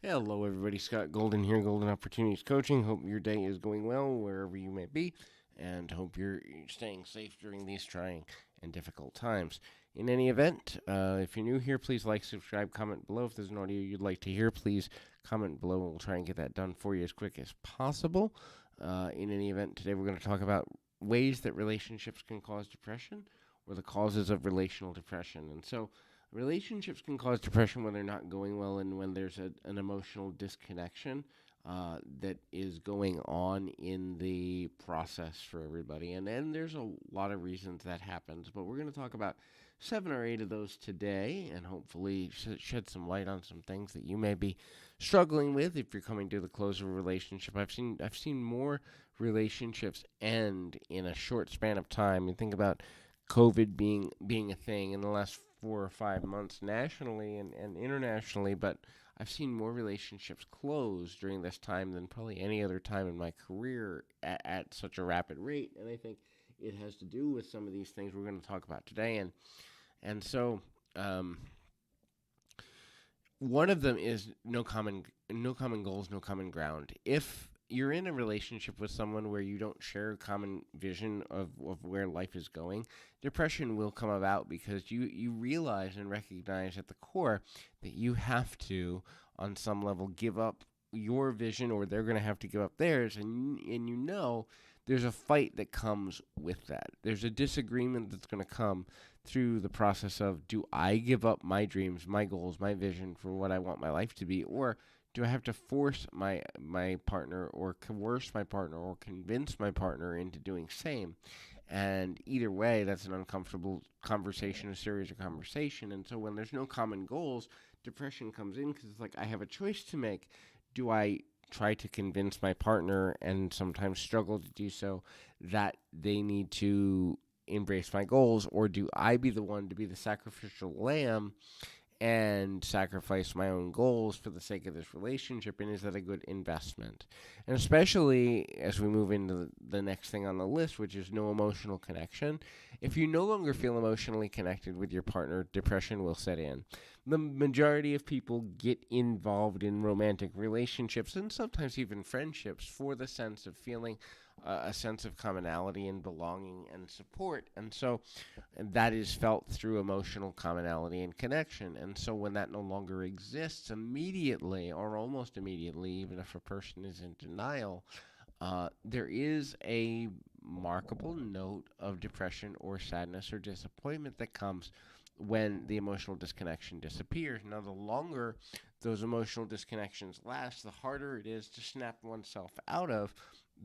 Hello, everybody. Scott Golden here, Golden Opportunities Coaching. Hope your day is going well wherever you may be, and hope you're staying safe during these trying and difficult times. In any event, if you're new here, please like, subscribe, comment below. If there's an audio you'd like to hear, please comment below, and we'll try and get that done for you as quick as possible. In any event, today we're going to talk about ways that relationships can cause depression, or the causes of relational depression. And so, relationships can cause depression when they're not going well and when there's an emotional disconnection that is going on in the process for everybody. And there's a lot of reasons that happens, but we're going to talk about 7 or 8 of those today and hopefully shed some light on some things that you may be struggling with if you're coming to the close of a relationship. I've seen more relationships end in a short span of time. You think about COVID being a thing in the last 4 or 5 months nationally and internationally, but I've seen more relationships close during this time than probably any other time in my career at such a rapid rate. And I think it has to do with some of these things we're going to talk about today. And so one of them is no common goals, no common ground. If you're in a relationship with someone where you don't share a common vision of where life is going, depression will come about because you realize and recognize at the core that you have to, on some level, give up your vision or they're going to have to give up theirs. And you know there's a fight that comes with that. There's a disagreement that's going to come through the process of, do I give up my dreams, my goals, my vision for what I want my life to be, or do I have to force my partner or coerce my partner or convince my partner into doing same? And either way, that's an uncomfortable conversation, a series of conversation. And so when there's no common goals, depression comes in because it's like I have a choice to make. Do I try to convince my partner and sometimes struggle to do so that they need to embrace my goals, or do I be the one to be the sacrificial lamb and sacrifice my own goals for the sake of this relationship? And is that a good investment? And especially as we move into the next thing on the list, which is no emotional connection. If you no longer feel emotionally connected with your partner, depression will set in. The majority of people get involved in romantic relationships and sometimes even friendships for the sense of feeling a sense of commonality and belonging and support. And so that is felt through emotional commonality and connection. And so when that no longer exists immediately or almost immediately, even if a person is in denial, there is a markable note of depression or sadness or disappointment that comes when the emotional disconnection disappears. Now, the longer those emotional disconnections last, the harder it is to snap oneself out of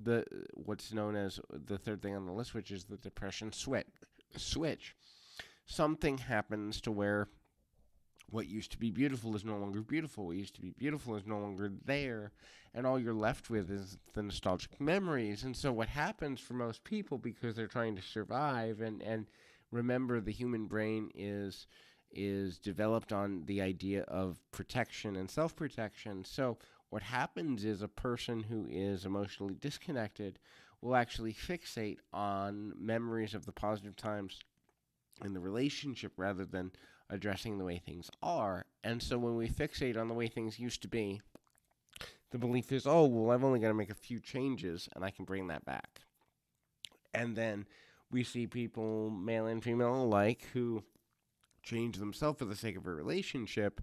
the what's known as the third thing on the list, which is the depression switch. Something happens to where what used to be beautiful is no longer beautiful. What used to be beautiful is no longer there. And all you're left with is the nostalgic memories. And so what happens for most people, because they're trying to survive and remember, the human brain is developed on the idea of protection and self-protection. So what happens is a person who is emotionally disconnected will actually fixate on memories of the positive times in the relationship rather than addressing the way things are. And so when we fixate on the way things used to be, the belief is, oh, well, I've only got to make a few changes and I can bring that back. And then we see people, male and female alike, who change themselves for the sake of a relationship.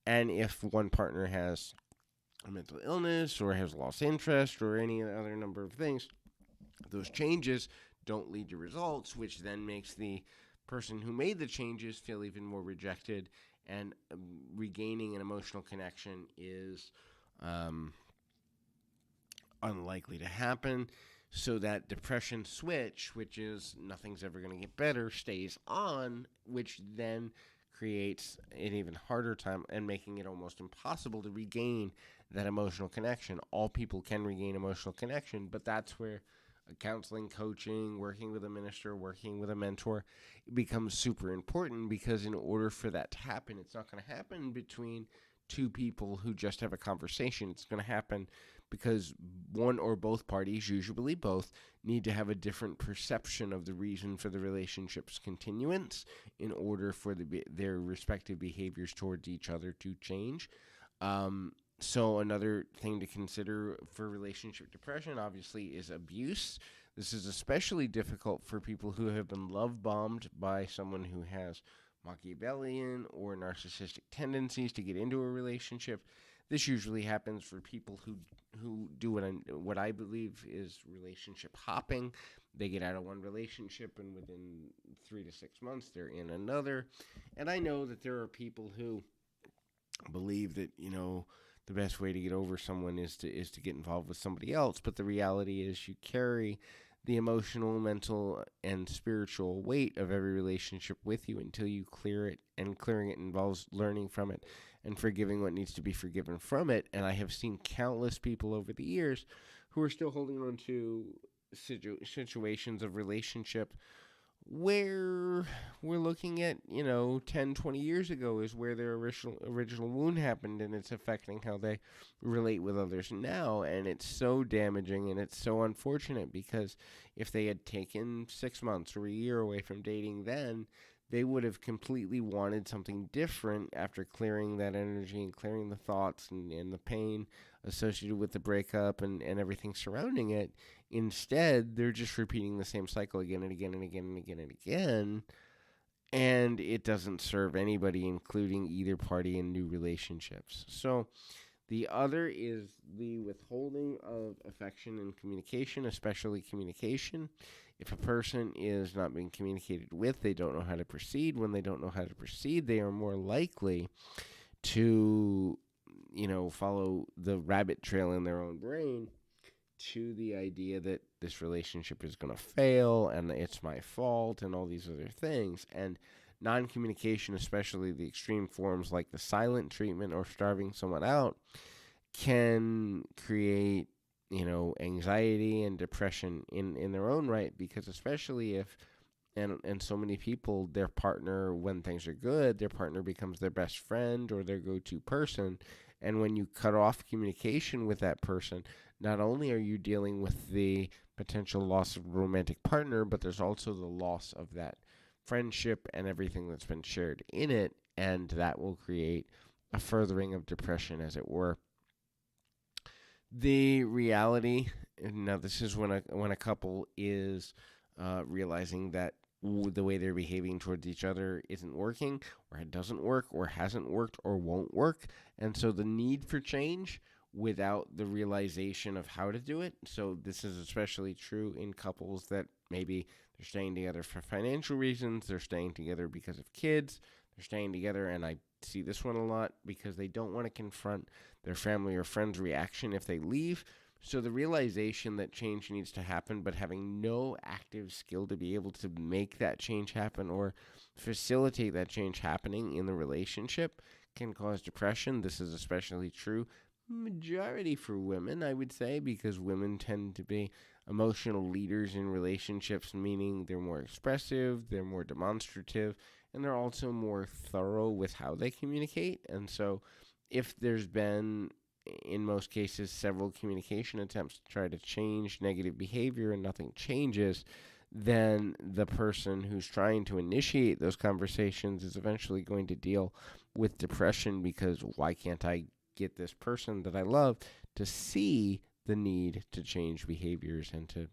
And if one partner has a mental illness or has lost interest or any other number of things, those changes don't lead to results, which then makes the person who made the changes feel even more rejected, and regaining an emotional connection is unlikely to happen. So that depression switch, which is nothing's ever going to get better, stays on, which then creates an even harder time and making it almost impossible to regain that emotional connection. All people can regain emotional connection, but that's where counseling, coaching, working with a minister, working with a mentor becomes super important, because in order for that to happen, it's not going to happen between two people who just have a conversation. It's going to happen because one or both parties, usually both, need to have a different perception of the reason for the relationship's continuance in order for their respective behaviors towards each other to change. So another thing to consider for relationship depression, obviously, is abuse. This is especially difficult for people who have been love bombed by someone who has Machiavellian or narcissistic tendencies to get into a relationship. This usually happens for people who do what I believe is relationship hopping. They get out of one relationship and within 3 to 6 months they're in another. And I know that there are people who believe that the best way to get over someone is to get involved with somebody else, but the reality is you carry the emotional, mental, and spiritual weight of every relationship with you until you clear it, and clearing it involves learning from it and forgiving what needs to be forgiven from it. And I have seen countless people over the years who are still holding on to situations of relationship where we're looking at 10, 20 years ago is where their original wound happened, and it's affecting how they relate with others now. And it's so damaging, and it's so unfortunate, because if they had taken 6 months or a year away from dating then, they would have completely wanted something different after clearing that energy and clearing the thoughts and the pain associated with the breakup and everything surrounding it. Instead, they're just repeating the same cycle again and again and again and again and again. And it doesn't serve anybody, including either party in new relationships. So the other is the withholding of affection and communication, especially communication. If a person is not being communicated with, they don't know how to proceed. When they don't know how to proceed, they are more likely to, follow the rabbit trail in their own brain to the idea that this relationship is going to fail and it's my fault and all these other things. And non communication, especially the extreme forms like the silent treatment or starving someone out, can create, anxiety and depression in their own right, because especially if and so many people, their partner, when things are good, their partner becomes their best friend or their go-to person. And when you cut off communication with that person, not only are you dealing with the potential loss of a romantic partner, but there's also the loss of that friendship and everything that's been shared in it, and that will create a furthering of depression, as it were. The reality, now this is when a couple is realizing that the way they're behaving towards each other isn't working, or it doesn't work, or hasn't worked, or won't work. And so the need for change without the realization of how to do it. So this is especially true in couples that maybe they're staying together for financial reasons, they're staying together because of kids, they're staying together, and I see this one a lot, because they don't want to confront their family or friends' reaction if they leave. So the realization that change needs to happen, but having no active skill to be able to make that change happen or facilitate that change happening in the relationship, can cause depression. This is especially true majority for women, I would say, because women tend to be emotional leaders in relationships, meaning they're more expressive, they're more demonstrative, and they're also more thorough with how they communicate. And so if there's been, in most cases, several communication attempts to try to change negative behavior and nothing changes, then the person who's trying to initiate those conversations is eventually going to deal with depression, because why can't I get this person that I love to see the need to change behaviors and to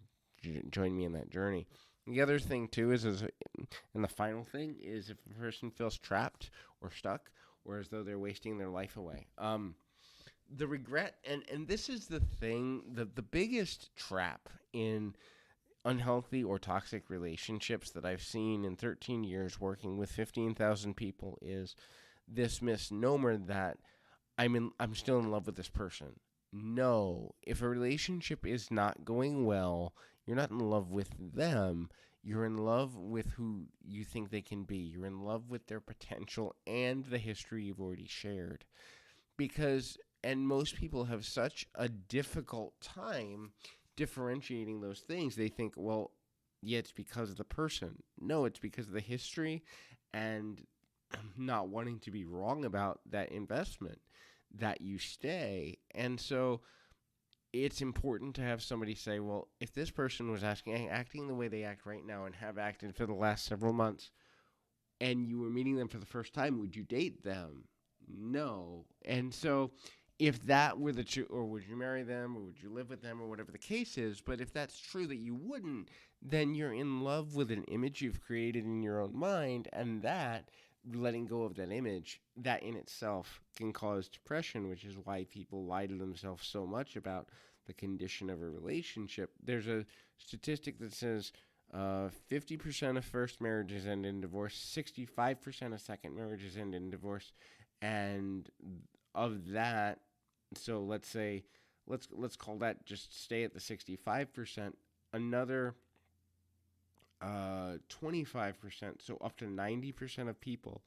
join me in that journey? The other thing too and the final thing is, if a person feels trapped or stuck, or as though they're wasting their life away. The regret, and this is the thing, the biggest trap in unhealthy or toxic relationships that I've seen in 13 years working with 15,000 people, is this misnomer that I'm still in love with this person. No, if a relationship is not going well, you're not in love with them. You're in love with who you think they can be. You're in love with their potential and the history you've already shared. And most people have such a difficult time differentiating those things. They think, well, yeah, it's because of the person. No, it's because of the history and not wanting to be wrong about that investment that you stay. And so it's important to have somebody say, well, if this person was acting the way they act right now and have acted for the last several months, and you were meeting them for the first time, would you date them? No. And so if that were the truth, or would you marry them, or would you live with them, or whatever the case is. But if that's true that you wouldn't, then you're in love with an image you've created in your own mind, and that letting go of that image, that in itself can cause depression, which is why people lie to themselves so much about the condition of a relationship. There's a statistic that says 50% of first marriages end in divorce, 65% of second marriages end in divorce, and of that, so let's say, let's call that, just stay at the 65%. Another 25%, so up to 90% of people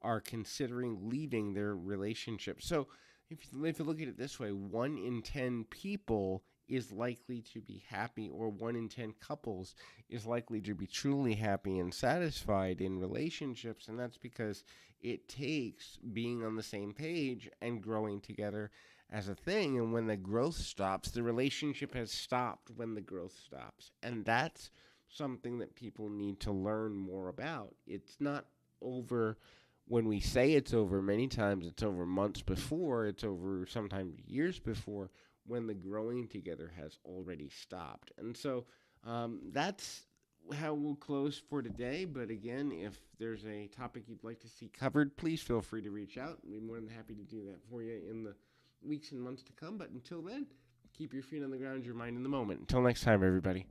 are considering leaving their relationship. So if you look at it this way, 1 in 10 people is likely to be happy, or 1 in 10 couples is likely to be truly happy and satisfied in relationships. And that's because it takes being on the same page and growing together as a thing. And when the growth stops, the relationship has stopped when the growth stops. And that's something that people need to learn more about. It's not over when we say it's over. Many times it's over months before, it's over sometimes years before, when the growing together has already stopped. And so that's how we'll close for today. But again, if there's a topic you'd like to see covered, please feel free to reach out. We'd be more than happy to do that for you in the weeks and months to come. But until then, keep your feet on the ground, your mind in the moment. Until next time, everybody.